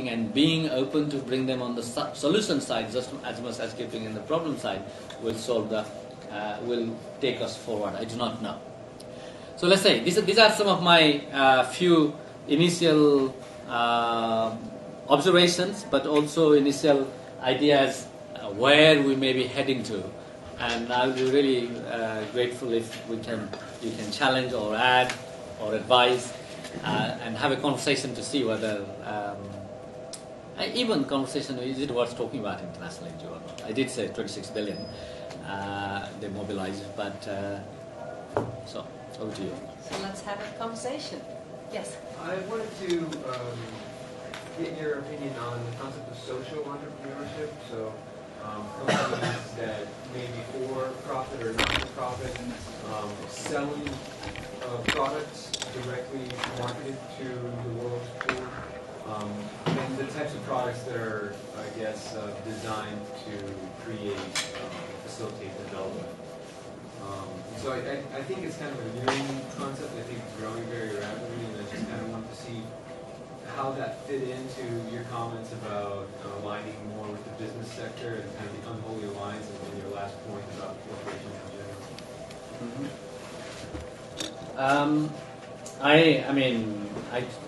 thinking and being open to bring them on the solution side just as much as keeping in the problem side will solve the will take us forward. I do not know. So let's say these are some of my few initial observations, but also initial ideas where we may be heading to. And I'll be really grateful if you can challenge or add or advise and have a conversation to see whether even conversation is it worth talking about international NGO or not. I did say 26 billion they mobilized, but so over to you. So let's have a conversation. Yes. I wanted to get your opinion on the concept of social entrepreneurship. So companies that may be for profit or not for profit, selling products directly marketed to the world's poor, and the types of products that are, I guess, designed to facilitate development. So I think it's kind of a new concept. I think it's growing very rapidly, and I just kind of want to see how that fit into your comments about aligning more with the business sector and kind of the unholy alliance, and then your last point about corporations in general.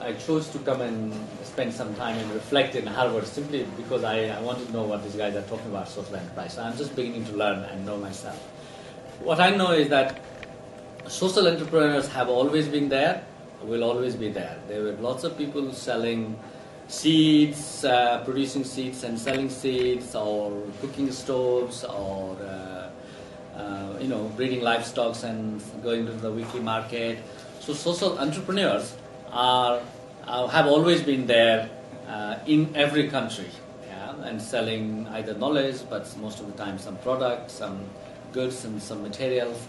I chose to come and spend some time and reflect in Harvard simply because I wanted to know what these guys are talking about social enterprise. So I'm just beginning to learn and know myself. What I know is that social entrepreneurs have always been there, will always be there. There were lots of people selling seeds, producing seeds and selling seeds, or cooking stoves, or breeding livestock and going to the weekly market. So social entrepreneurs have always been there in every country, and selling either knowledge, but most of the time some products, some goods, and some materials.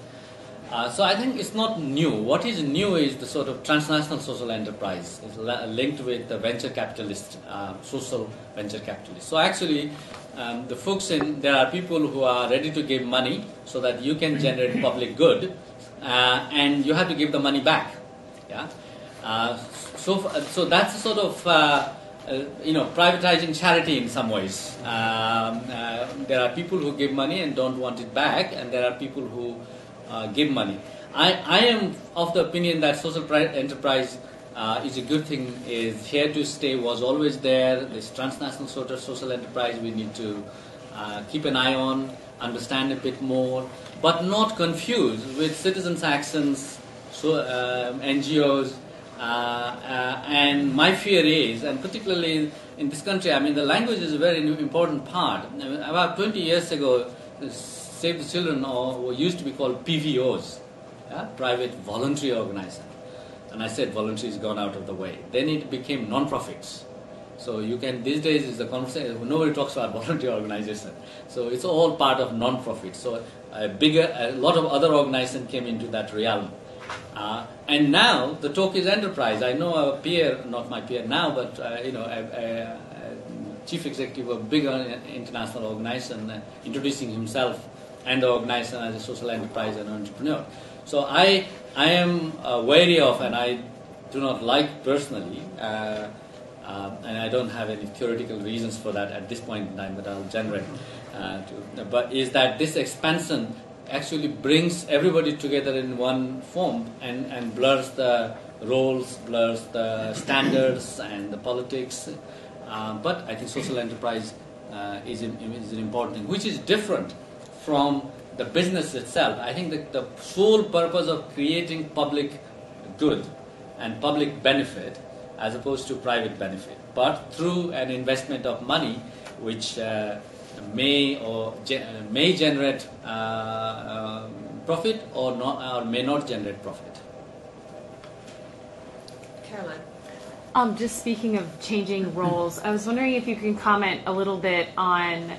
So I think it's not new. What is new is the sort of transnational social enterprise. It's linked with the venture capitalist, social venture capitalist. So actually, the folks there are people who are ready to give money so that you can generate public good, and you have to give the money back. Yeah. So that's a sort of privatizing charity in some ways. There are people who give money and don't want it back, and there are people who give money. I am of the opinion that social enterprise is a good thing, is here to stay, was always there. This transnational sort of social enterprise we need to keep an eye on, understand a bit more, but not confuse with citizens' actions, NGOs. And my fear is, and particularly in this country, the language is a very important part. About 20 years ago, Save the Children used to be called PVOs, private voluntary organization. And I said voluntary has gone out of the way. Then it became non-profits. So you can, these days is the conversation, nobody talks about voluntary organization. So it's all part of non-profit. So a lot of other organizations came into that realm. And now the talk is enterprise. I know a peer, not my peer now, but a chief executive of a big international organization introducing himself and the organization as a social enterprise and entrepreneur. So I am wary of, and I do not like personally, and I don't have any theoretical reasons for that at this point in time, but I'll generate. But is that this expansion actually brings everybody together in one form and blurs the roles, blurs the standards and the politics. But I think social enterprise is an important thing, which is different from the business itself. I think that the sole purpose of creating public good and public benefit as opposed to private benefit, but through an investment of money which may generate profit or may not generate profit. Caroline. Just speaking of changing roles, I was wondering if you can comment a little bit on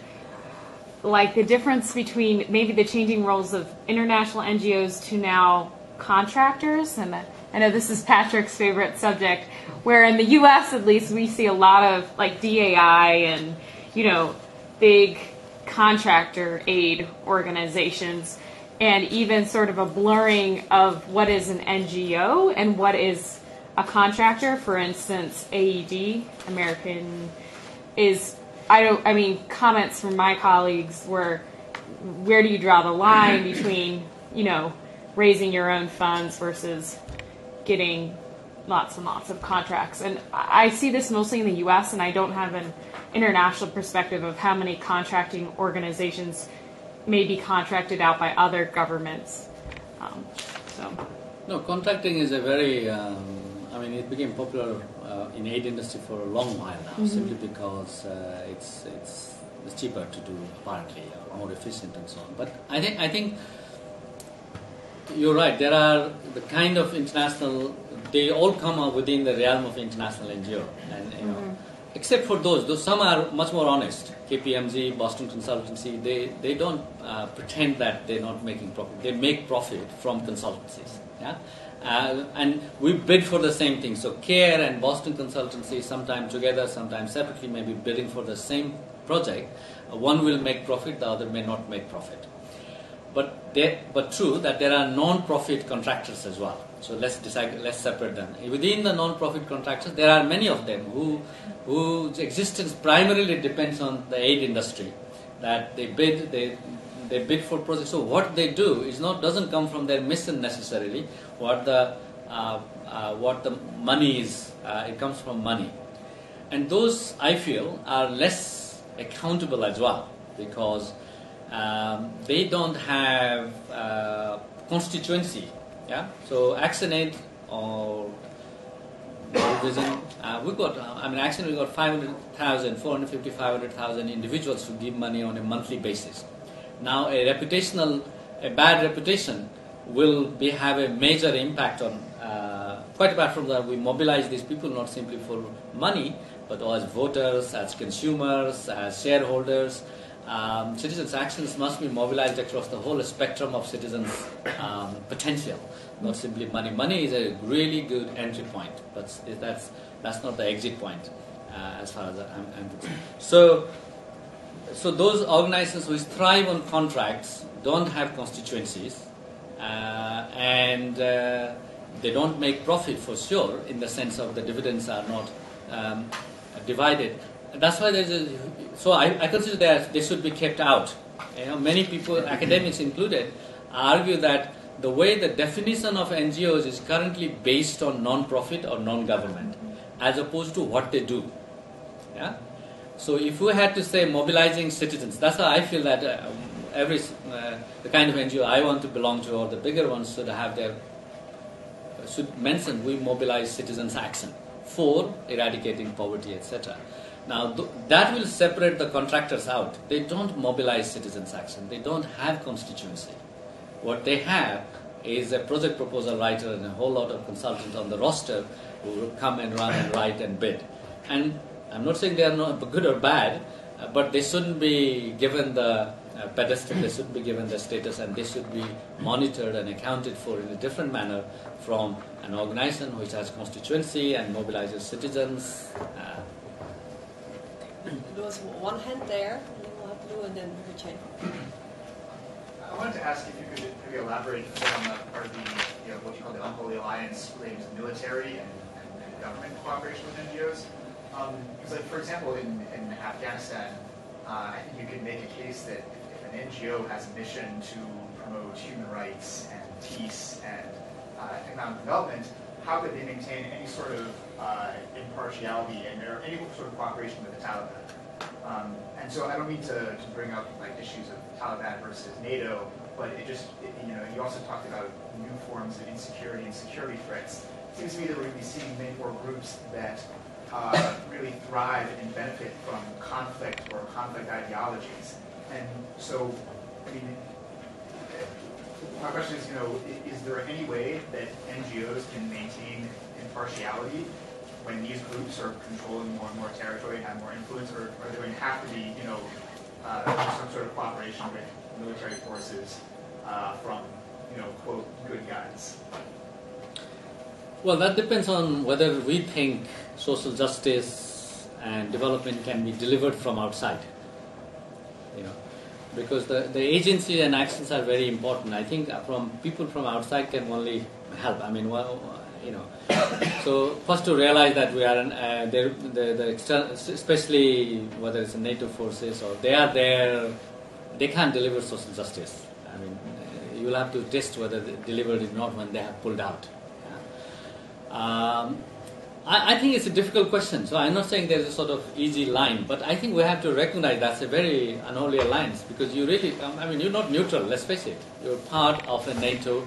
the difference between maybe the changing roles of international NGOs to now contractors. And I know this is Patrick's favorite subject, where in the U.S. at least we see a lot of DAI and big contractor aid organizations, and even sort of a blurring of what is an NGO and what is a contractor, for instance, AED, American, I mean, comments from my colleagues were, where do you draw the line between, raising your own funds versus getting lots and lots of contracts? And I see this mostly in the U.S., and I don't have an international perspective of how many contracting organizations may be contracted out by other governments. No, contracting is a very, it became popular in aid industry for a long while now, simply because it's cheaper to do, apparently, more efficient and so on. But I think you're right. There are the kind of international, they all come up within the realm of international NGO, and except for those some are much more honest. KPMG, Boston Consultancy, they don't pretend that they're not making profit. They make profit from consultancies. Yeah. And we bid for the same thing. So CARE and Boston Consultancy, sometimes together, sometimes separately, may be bidding for the same project. One will make profit, the other may not make profit. But true that there are non-profit contractors as well. So let's separate them. Within the non-profit contractors, there are many of them whose existence primarily depends on the aid industry. That they bid for projects. So what they do doesn't come from their mission necessarily. What the money is, it comes from money, and those I feel are less accountable as well, because they don't have constituency. Yeah. So ActionAid or Vision, we got 500,000, 450, 500,000 individuals who give money on a monthly basis. Now, a bad reputation will have a major impact on, quite apart from that, we mobilize these people not simply for money, but as voters, as consumers, as shareholders. Citizens' actions must be mobilized across the whole spectrum of citizens' potential, not simply money. Money is a really good entry point, but that's not the exit point, as far as I'm concerned. So those organizations which thrive on contracts don't have constituencies, and they don't make profit for sure, in the sense of the dividends are not divided. That's why I consider that they should be kept out. Many people, academics included, argue that the way the definition of NGOs is currently based on non-profit or non-government, as opposed to what they do. Yeah. So if we had to say mobilizing citizens, that's how I feel that the kind of NGO I want to belong to, or the bigger ones, should mention we mobilize citizens' action for eradicating poverty, etc. Now that will separate the contractors out. They don't mobilize citizens' action. They don't have constituency. What they have is a project proposal writer and a whole lot of consultants on the roster who will come and run and write and bid. And I'm not saying they are not good or bad, but they shouldn't be given the pedestal, they should be given the status, and they should be monitored and accounted for in a different manner from an organization which has constituency and mobilizes citizens. There was one hand there, and then we'll have Lou and then Richard. I wanted to ask if you could maybe elaborate a bit on the part of what you call the unholy alliance relating to military and government cooperation with NGOs. Because, for example, in Afghanistan, I think you could make a case that if an NGO has a mission to promote human rights and peace and economic development, how could they maintain any sort of impartiality and any sort of cooperation with the Taliban? And so I don't mean to bring up issues of Taliban versus NATO, but you also talked about new forms of insecurity and security threats. It seems to me that we're going to be seeing many more groups that really thrive and benefit from conflict or conflict ideologies. And so, my question is there any way that NGOs can maintain impartiality when these groups are controlling more and more territory and have more influence, or are there going to have to be, some sort of cooperation with military forces from, quote, good guys? Well, that depends on whether we think social justice and development can be delivered from outside. Because the agency and actions are very important. I think from people from outside can only help. So first to realize that we are the external, especially whether it's NATO forces or they are there, they can't deliver social justice. I mean, you will have to test whether they delivered it or not when they have pulled out. I think it's a difficult question. So I'm not saying there's a sort of easy line, but I think we have to recognize that's a very unholy alliance because you really, you're not neutral, let's face it. You're part of a NATO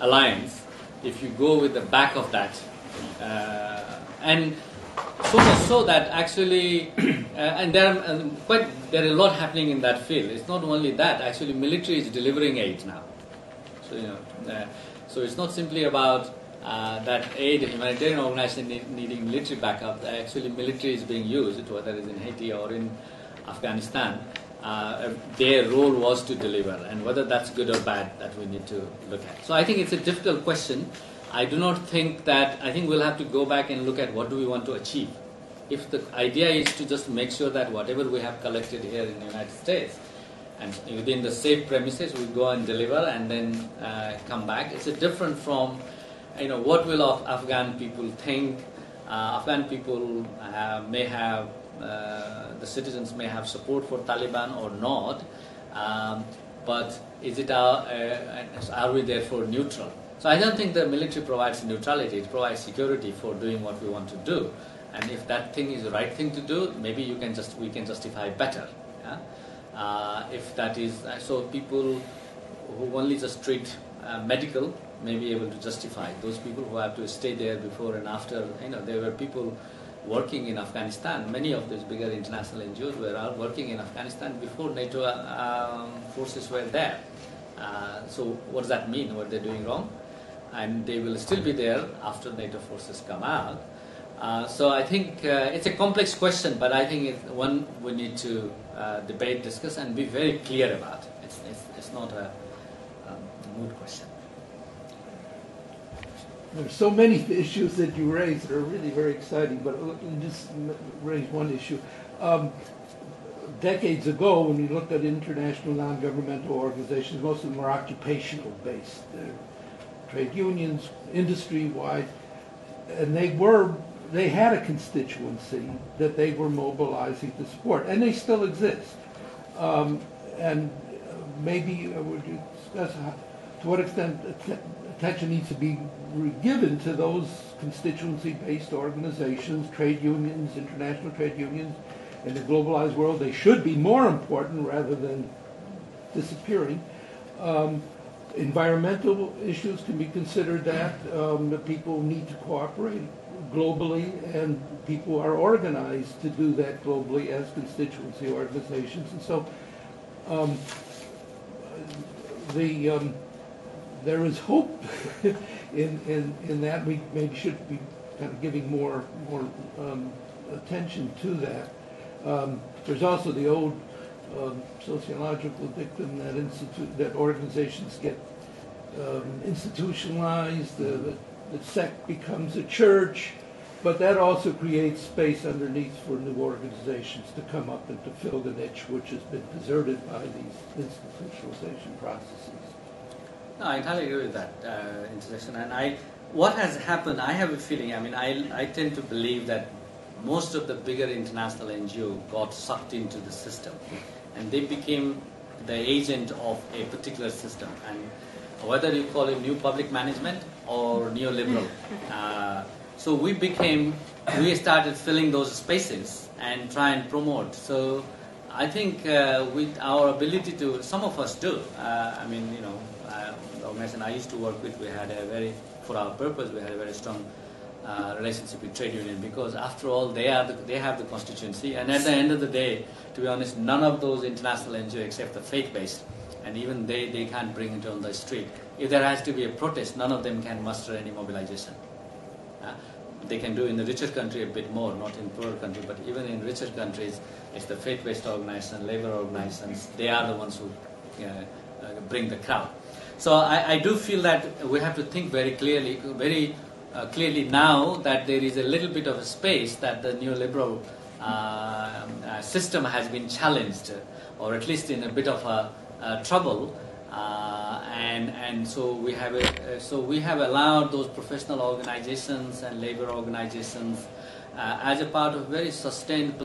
alliance. If you go with the back of that, and so much so that actually, and there are a lot happening in that field. It's not only that, actually military is delivering aid now. So, so it's not simply about that aid, humanitarian organization needing military backup. Actually military is being used, whether it's in Haiti or in Afghanistan. Their role was to deliver, and whether that's good or bad, that we need to look at. So I think it's a difficult question. I do not think that, I think we'll have to go back and look at what do we want to achieve. If the idea is to just make sure that whatever we have collected here in the United States, and within the safe premises, we go and deliver and then come back. It's different from, what will Afghan people think. Afghan people may have, the citizens may have support for Taliban or not, but is it are we therefore neutral? So I don't think the military provides neutrality. It provides security for doing what we want to do. And if that thing is the right thing to do, maybe we can justify better. Yeah? If that is so, people who only just treat medical may be able to justify. Those people who have to stay there before and after, there were people working in Afghanistan. Many of these bigger international NGOs were working in Afghanistan before NATO forces were there. So what does that mean? What they're doing wrong? And they will still be there after NATO forces come out. So I think it's a complex question, but I think it's one we need to debate, discuss, and be very clear about. It's not a moot question. There's so many issues that you raised that are really very exciting, but let me just raise one issue. Decades ago, when you looked at international non-governmental organizations, most of them were occupational based. Trade unions, industry-wide, and they had a constituency that they were mobilizing to support, and they still exist. And maybe would you discuss to what extent attention needs to be given to those constituency-based organizations, trade unions, international trade unions, in the globalized world? They should be more important rather than disappearing. Environmental issues can be considered that people need to cooperate globally, and people are organized to do that globally as constituency organizations. And so there is hope in that. We maybe should be kind of giving more attention to that. There's also the old sociological dictum that organizations get institutionalized, the sect becomes a church, but that also creates space underneath for new organizations to come up and to fill the niche which has been deserted by these institutionalization processes. No, I entirely agree with that intersection. And what has happened, I have a feeling, I tend to believe that most of the bigger international NGO got sucked into the system, and they became the agent of a particular system. And whether you call it new public management or neoliberal, so we started filling those spaces and try and promote. So I think with our ability to, some of us do. The organization I used to work with, for our purpose, we had a very strong relationship with trade union, because after all they have the constituency, and at the end of the day, to be honest, none of those international NGOs except the faith-based, and even they can't bring it on the street. If there has to be a protest, none of them can muster any mobilization. They can do in the richer country a bit more, not in poorer country, but even in richer countries, it's the faith-based organization, labor organizations, they are the ones who bring the crowd. So I do feel that we have to think very clearly now that there is a little bit of a space that the neoliberal system has been challenged, or at least in a bit of trouble, and so we have allowed those professional organizations and labor organizations as a part of very sustained